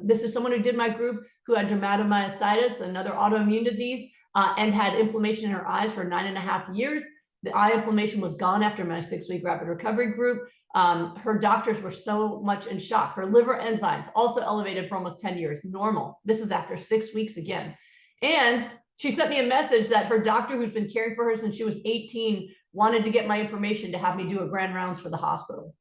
This is someone who did my group who had dermatomyositis, another autoimmune disease, and had inflammation in her eyes for 9.5 years. The eye inflammation was gone after my 6-week rapid recovery group. Her doctors were so much in shock. Her liver enzymes also elevated for almost 10 years, normal. This is after 6 weeks again. And she sent me a message that her doctor, who's been caring for her since she was 18, wanted to get my information to have me do a grand rounds for the hospital.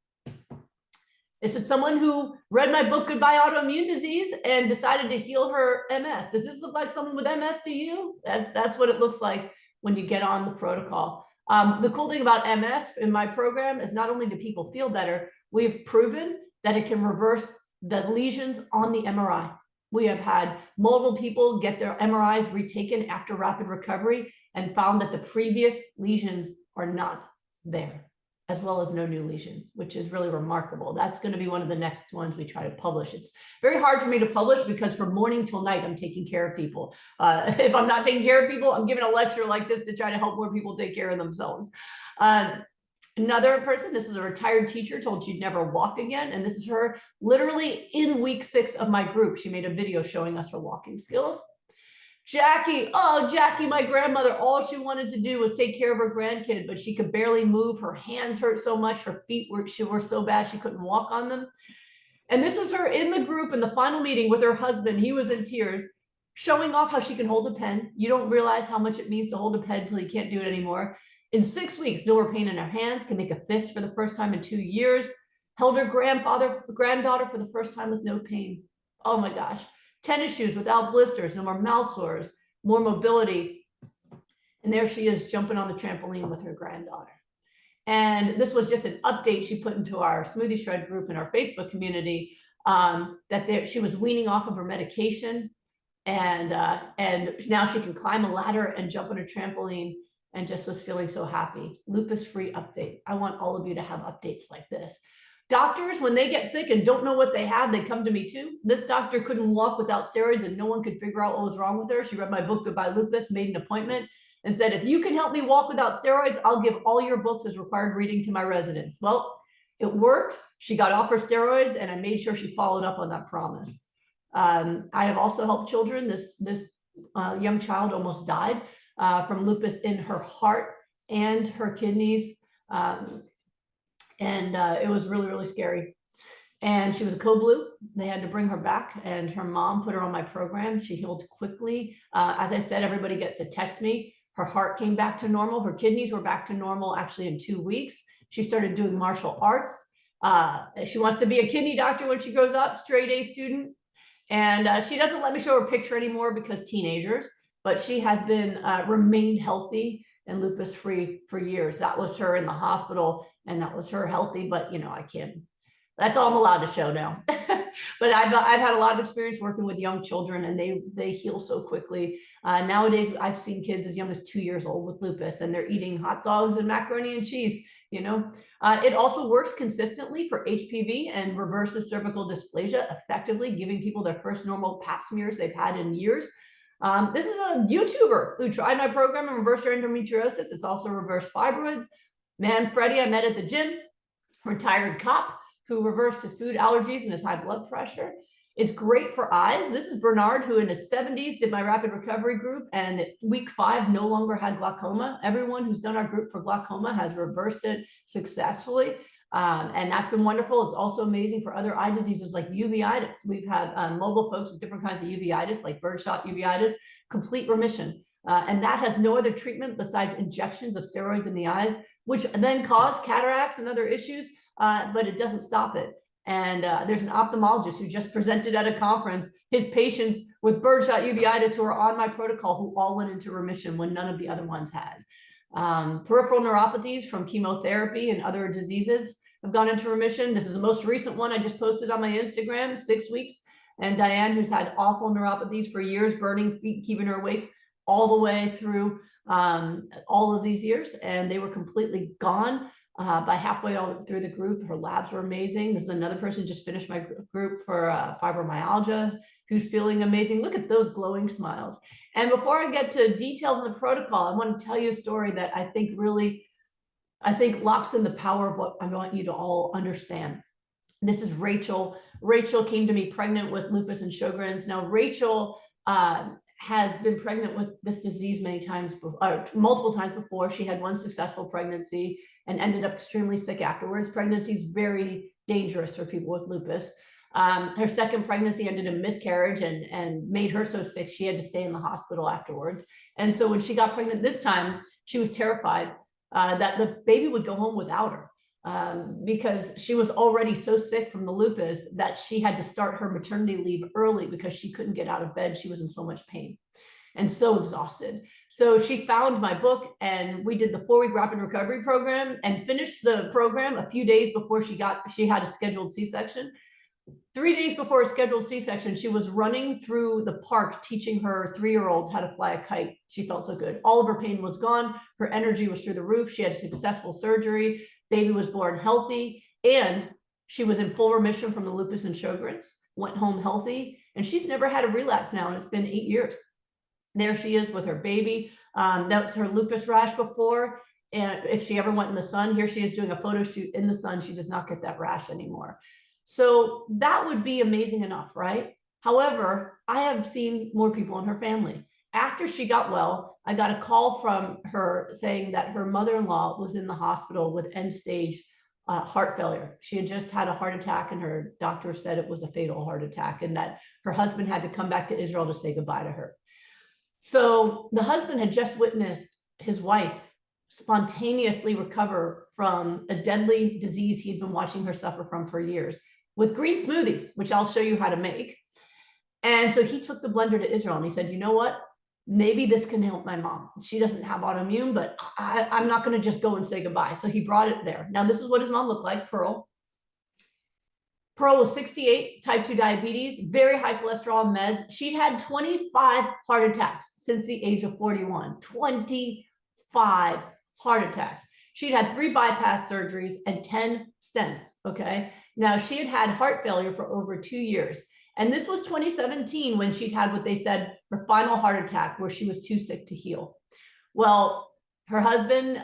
This is someone who read my book, Goodbye Autoimmune Disease, and decided to heal her MS. Does this look like someone with MS to you? That's what it looks like when you get on the protocol. The cool thing about MS in my program is not only do people feel better, we've proven that it can reverse the lesions on the MRI. We have had multiple people get their MRIs retaken after rapid recovery and found that the previous lesions are not there, as well as no new lesions, which is really remarkable. That's going to be one of the next ones we try to publish. It's very hard for me to publish because from morning till night, I'm taking care of people. If I'm not taking care of people, I'm giving a lecture like this to try to help more people take care of themselves. Another person, this is a retired teacher, told she'd never walk again. And this is her literally in week 6 of my group. She made a video showing us her walking skills. Jackie, oh, Jackie, my grandmother, all she wanted to do was take care of her grandkid, but she could barely move. Her hands hurt so much. Her feet were so bad she couldn't walk on them. And this was her in the group in the final meeting with her husband. He was in tears, showing off how she can hold a pen. You don't realize how much it means to hold a pen until you can't do it anymore. In 6 weeks, no more pain in her hands, can make a fist for the first time in 2 years, held her granddaughter for the first time with no pain. Oh my gosh. Tennis shoes without blisters, no more mouth sores, more mobility. And there she is jumping on the trampoline with her granddaughter. And this was just an update she put into our Smoothie Shred group in our Facebook community, that she was weaning off of her medication. And now she can climb a ladder and jump on a trampoline and just was feeling so happy. Lupus-Free update. I want all of you to have updates like this. Doctors, when they get sick and don't know what they have, they come to me too. This doctor couldn't walk without steroids and no one could figure out what was wrong with her. She read my book, Goodbye Lupus, made an appointment and said, if you can help me walk without steroids, I'll give all your books as required reading to my residents. Well, it worked. She got off her steroids and I made sure she followed up on that promise. I have also helped children. This young child almost died from lupus in her heart and her kidneys. It was really, really scary. And she was a co-blue. They had to bring her back and her mom put her on my program. She healed quickly. As I said, everybody gets to text me. Her heart came back to normal. Her kidneys were back to normal actually in 2 weeks. She started doing martial arts. She wants to be a kidney doctor when she grows up, straight A student. And she doesn't let me show her picture anymore because teenagers, but she has been remained healthy and lupus-free for years. That was her in the hospital and that was her healthy, but you know, I can't, that's all I'm allowed to show now. But I've had a lot of experience working with young children and they heal so quickly. Nowadays, I've seen kids as young as 2 years old with lupus and they're eating hot dogs and macaroni and cheese, you know. It also works consistently for HPV and reverses cervical dysplasia effectively, giving people their first normal pap smears they've had in years. This is a YouTuber who tried my program and reversed her endometriosis. It's also reversed fibroids. Man, Freddie, I met at the gym, retired cop who reversed his food allergies and his high blood pressure. It's great for eyes. This is Bernard, who in his 70s did my rapid recovery group and at week 5 no longer had glaucoma. Everyone who's done our group for glaucoma has reversed it successfully. And that's been wonderful. It's also amazing for other eye diseases like uveitis. We've had mobile folks with different kinds of uveitis, like birdshot uveitis, complete remission. And that has no other treatment besides injections of steroids in the eyes, which then cause cataracts and other issues, but it doesn't stop it. And there's an ophthalmologist who just presented at a conference, his patients with birdshot uveitis who are on my protocol, who all went into remission when none of the other ones had. Peripheral neuropathies from chemotherapy and other diseases have gone into remission. This is the most recent one I just posted on my Instagram, 6 weeks. And Diane, who's had awful neuropathies for years, burning feet, keeping her awake all the way through all of these years. And they were completely gone by halfway all through the group. Her labs were amazing. This is another person just finished my group for fibromyalgia, who's feeling amazing. Look at those glowing smiles. And before I get to details of the protocol, I want to tell you a story that I think locks in the power of what I want you to all understand. This is Rachel. Rachel came to me pregnant with lupus and Sjogren's. Now, Rachel has been pregnant with this disease many times, multiple times before. She had one successful pregnancy and ended up extremely sick afterwards. Pregnancy is very dangerous for people with lupus. Her second pregnancy ended in miscarriage and made her so sick she had to stay in the hospital afterwards. And so when she got pregnant this time, she was terrified that the baby would go home without her. Because she was already so sick from the lupus that she had to start her maternity leave early because she couldn't get out of bed. She was in so much pain and so exhausted. So she found my book and we did the 4-week rapid recovery program and finished the program a few days before she had a scheduled C-section. 3 days before a scheduled C-section, she was running through the park teaching her 3-year-old how to fly a kite. She felt so good. All of her pain was gone. Her energy was through the roof. She had a successful surgery. Baby was born healthy, and she was in full remission from the lupus and Sjogren's, went home healthy, and she's never had a relapse now, and it's been 8 years. There she is with her baby. That was her lupus rash before, and if she ever went in the sun, here she is doing a photo shoot in the sun. She does not get that rash anymore. So that would be amazing enough, right? However, I have seen more people in her family. After she got well, I got a call from her saying that her mother-in-law was in the hospital with end-stage heart failure. She had just had a heart attack and her doctor said it was a fatal heart attack and that her husband had to come back to Israel to say goodbye to her. So the husband had just witnessed his wife spontaneously recover from a deadly disease he'd been watching her suffer from for years with green smoothies, which I'll show you how to make. And so he took the blender to Israel and he said, you know what? Maybe this can help my mom. She doesn't have autoimmune, but I'm not going to just go and say goodbye. So he brought it there. Now, this is what his mom looked like, Pearl. Pearl was 68, type 2 diabetes, very high cholesterol meds. She'd had 25 heart attacks since the age of 41, 25 heart attacks. She'd had 3 bypass surgeries and 10 stents, okay? Now, she had had heart failure for over 2 years. And this was 2017 when she'd had what they said her final heart attack where she was too sick to heal. Well, her husband,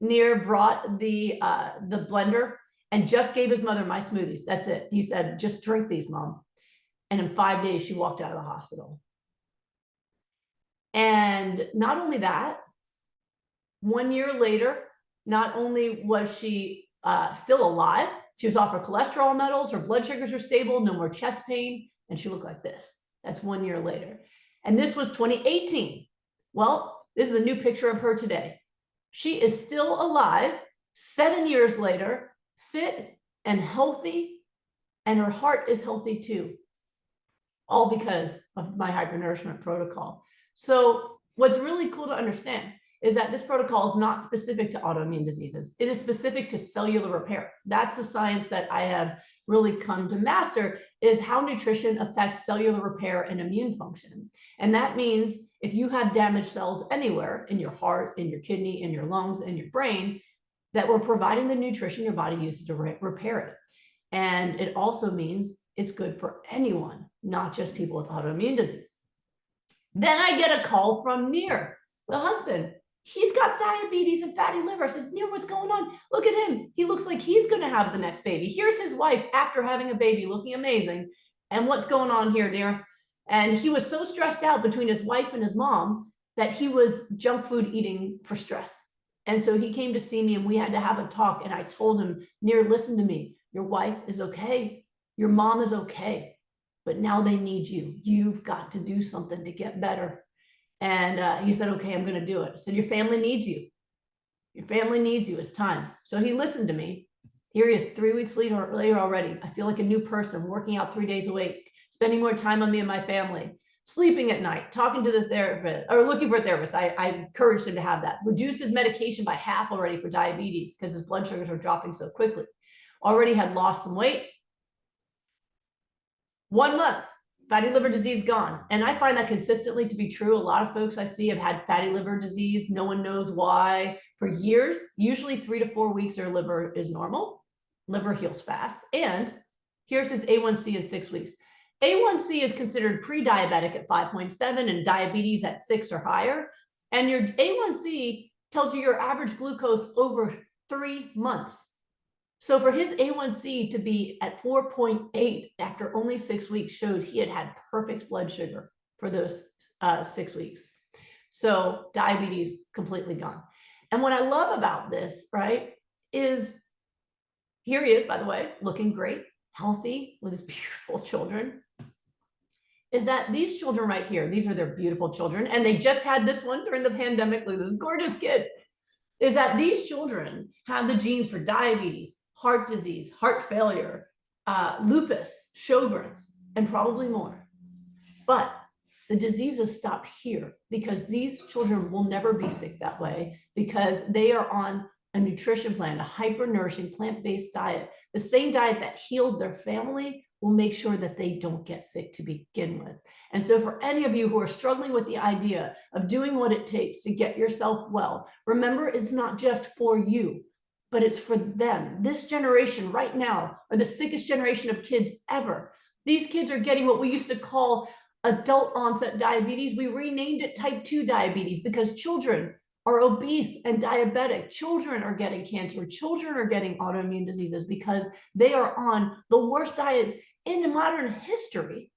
Nir, brought the blender and just gave his mother my smoothies. That's it. He said, just drink these, Mom. And in 5 days, she walked out of the hospital. And not only that, 1 year later, not only was she still alive, she was off her cholesterol medals, her blood sugars were stable, no more chest pain, and she looked like this. That's 1 year later. And this was 2018. Well, this is a new picture of her today. She is still alive 7 years later, fit and healthy, and her heart is healthy too, all because of my hypernourishment protocol. So what's really cool to understand is that this protocol is not specific to autoimmune diseases. It is specific to cellular repair. That's the science that I have really come to master, is how nutrition affects cellular repair and immune function. And that means if you have damaged cells anywhere in your heart, in your kidney, in your lungs, in your brain, that we're providing the nutrition your body uses to repair it. And it also means it's good for anyone, not just people with autoimmune disease. Then I get a call from Nir, the husband. He's got diabetes and fatty liver. I said, Nir, what's going on? Look at him. He looks like he's going to have the next baby. Here's his wife after having a baby looking amazing. And what's going on here, Nir? And he was so stressed out between his wife and his mom that he was junk food eating for stress. And so he came to see me and we had to have a talk. And I told him, Nir, listen to me. Your wife is okay. Your mom is okay. But now they need you. You've got to do something to get better. And he said, okay, I'm going to do it. I said, your family needs you. Your family needs you. It's time. So he listened to me. Here he is 3 weeks later already. I feel like a new person, working out 3 days a week, spending more time on me and my family, sleeping at night, talking to the therapist or looking for a therapist. I encouraged him to have that. Reduced his medication by half already for diabetes because his blood sugars were dropping so quickly. Already had lost some weight. 1 month. Fatty liver disease gone. And I find that consistently to be true. A lot of folks I see have had fatty liver disease. No one knows why for years. Usually 3 to 4 weeks their liver is normal. Liver heals fast. And here's his A1C in 6 weeks. A1C is considered pre-diabetic at 5.7 and diabetes at 6 or higher. And your A1C tells you your average glucose over 3 months. So for his A1C to be at 4.8 after only 6 weeks shows he had had perfect blood sugar for those 6 weeks. So diabetes completely gone. And what I love about this, right, is here he is, by the way, looking great, healthy with his beautiful children. Is that these children right here, these are their beautiful children, and they just had this one during the pandemic, look at this gorgeous kid, is that these children have the genes for diabetes, heart disease, heart failure, lupus, Sjogren's, and probably more. But the diseases stop here because these children will never be sick that way because they are on a nutrition plan, a hyper-nourishing plant-based diet. The same diet that healed their family will make sure that they don't get sick to begin with. And so for any of you who are struggling with the idea of doing what it takes to get yourself well, remember, it's not just for you, but it's for them. This generation right now are the sickest generation of kids ever. These kids are getting what we used to call adult onset diabetes. We renamed it type 2 diabetes because children are obese and diabetic. Children are getting cancer. Children are getting autoimmune diseases because they are on the worst diets in modern history.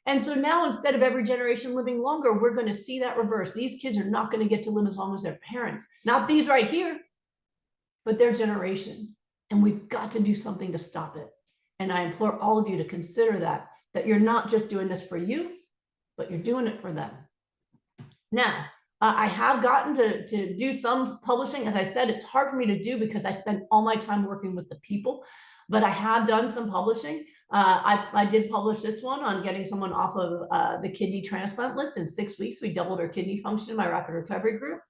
And so now, instead of every generation living longer, we're going to see that reverse. These kids are not going to get to live as long as their parents. Not these right here, but their generation. And we've got to do something to stop it. And I implore all of you to consider that you're not just doing this for you, but you're doing it for them. Now, I have gotten to do some publishing. As I said, it's hard for me to do because I spend all my time working with the people, but I have done some publishing. I did publish this one on getting someone off of the kidney transplant list in 6 weeks. We doubled her kidney function in my rapid recovery group.